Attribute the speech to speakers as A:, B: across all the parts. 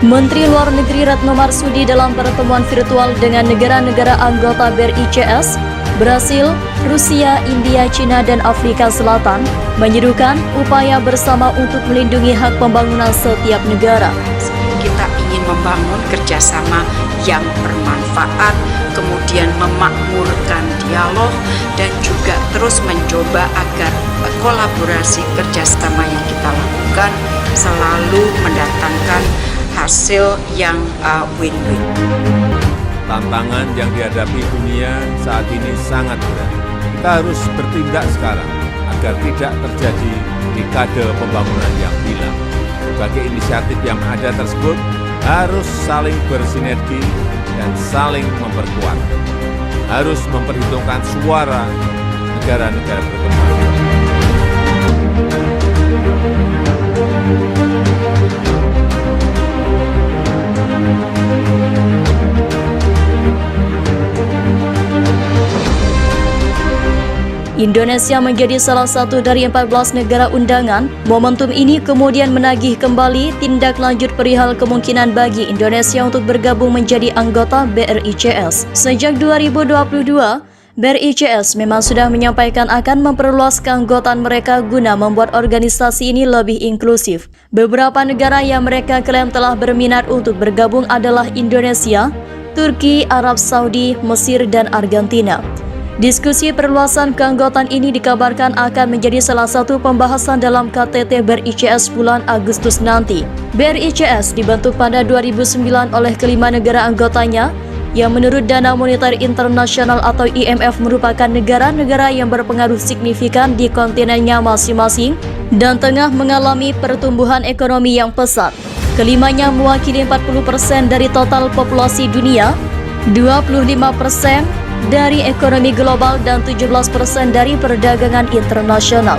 A: Menteri Luar Negeri Retno Marsudi dalam pertemuan virtual dengan negara-negara anggota BRICS, Brasil, Rusia, India, China, dan Afrika Selatan menyerukan upaya bersama untuk melindungi hak pembangunan setiap negara.
B: Kita ingin membangun kerjasama yang bermanfaat, kemudian memakmurkan dialog, dan juga terus mencoba agar kolaborasi kerjasama yang kita lakukan selalu mendatangkan hasil yang win-win.
C: Tantangan yang dihadapi dunia saat ini sangat berat. Kita harus bertindak sekarang agar tidak terjadi dekade pembangunan yang hilang. Berbagai inisiatif yang ada tersebut harus saling bersinergi dan saling memperkuat. Harus memperhitungkan suara negara-negara berkembang.
A: Indonesia menjadi salah satu dari 14 negara undangan. Momentum ini kemudian menagih kembali tindak lanjut perihal kemungkinan bagi Indonesia untuk bergabung menjadi anggota BRICS. Sejak 2022, BRICS memang sudah menyampaikan akan memperluas keanggotaan mereka guna membuat organisasi ini lebih inklusif. Beberapa negara yang mereka klaim telah berminat untuk bergabung adalah Indonesia, Turki, Arab Saudi, Mesir, dan Argentina. Diskusi perluasan keanggotaan ini dikabarkan akan menjadi salah satu pembahasan dalam KTT BRICS bulan Agustus nanti. BRICS dibentuk pada 2009 oleh kelima negara anggotanya, yang menurut Dana Moneter Internasional atau IMF merupakan negara-negara yang berpengaruh signifikan di kontinennya masing-masing dan tengah mengalami pertumbuhan ekonomi yang pesat. Kelimanya mewakili 40% dari total populasi dunia, 25% dari ekonomi global, dan 17% dari perdagangan internasional.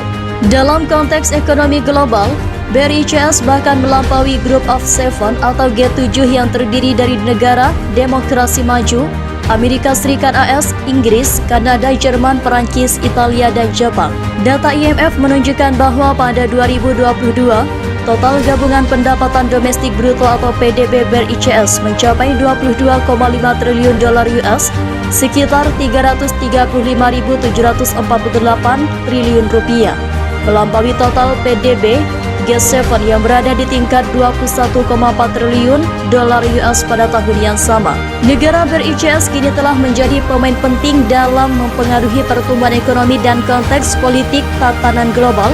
A: Dalam konteks ekonomi global, BRICS bahkan melampaui Group of Seven atau G7 yang terdiri dari negara demokrasi maju, Amerika Serikat AS, Inggris, Kanada, Jerman, Perancis, Italia, dan Jepang. Data IMF menunjukkan bahwa pada 2022, total gabungan pendapatan domestik bruto atau PDB BRICS mencapai 22,5 triliun dolar US, sekitar 335.748 triliun rupiah, melampaui total PDB G7 yang berada di tingkat 21,4 triliun dolar US pada tahun yang sama. Negara BRICS kini telah menjadi pemain penting dalam mempengaruhi pertumbuhan ekonomi dan konteks politik tatanan global.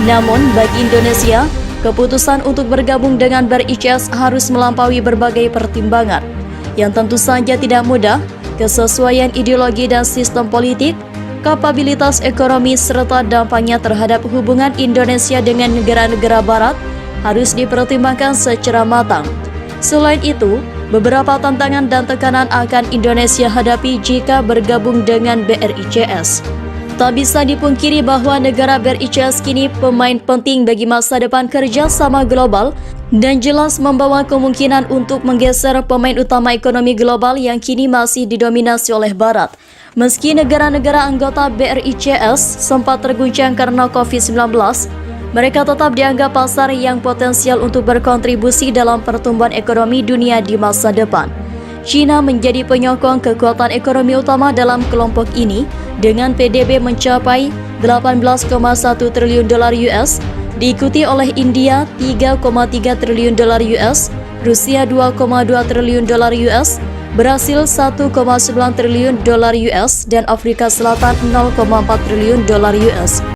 A: Namun bagi Indonesia, keputusan untuk bergabung dengan BRICS harus melampaui berbagai pertimbangan, yang tentu saja tidak mudah. Kesesuaian ideologi dan sistem politik, kapabilitas ekonomi, serta dampaknya terhadap hubungan Indonesia dengan negara-negara barat harus dipertimbangkan secara matang. Selain itu, beberapa tantangan dan tekanan akan Indonesia hadapi jika bergabung dengan BRICS. Tak bisa dipungkiri bahwa negara BRICS kini pemain penting bagi masa depan kerjasama global dan jelas membawa kemungkinan untuk menggeser pemain utama ekonomi global yang kini masih didominasi oleh Barat. Meski negara-negara anggota BRICS sempat terguncang karena COVID-19, mereka tetap dianggap pasar yang potensial untuk berkontribusi dalam pertumbuhan ekonomi dunia di masa depan. China menjadi penyokong kekuatan ekonomi utama dalam kelompok ini dengan PDB mencapai 18,1 triliun dolar US, diikuti oleh India 3,3 triliun dolar US, Rusia 2,2 triliun dolar US, Brasil 1,9 triliun dolar US, dan Afrika Selatan 0,4 triliun dolar US.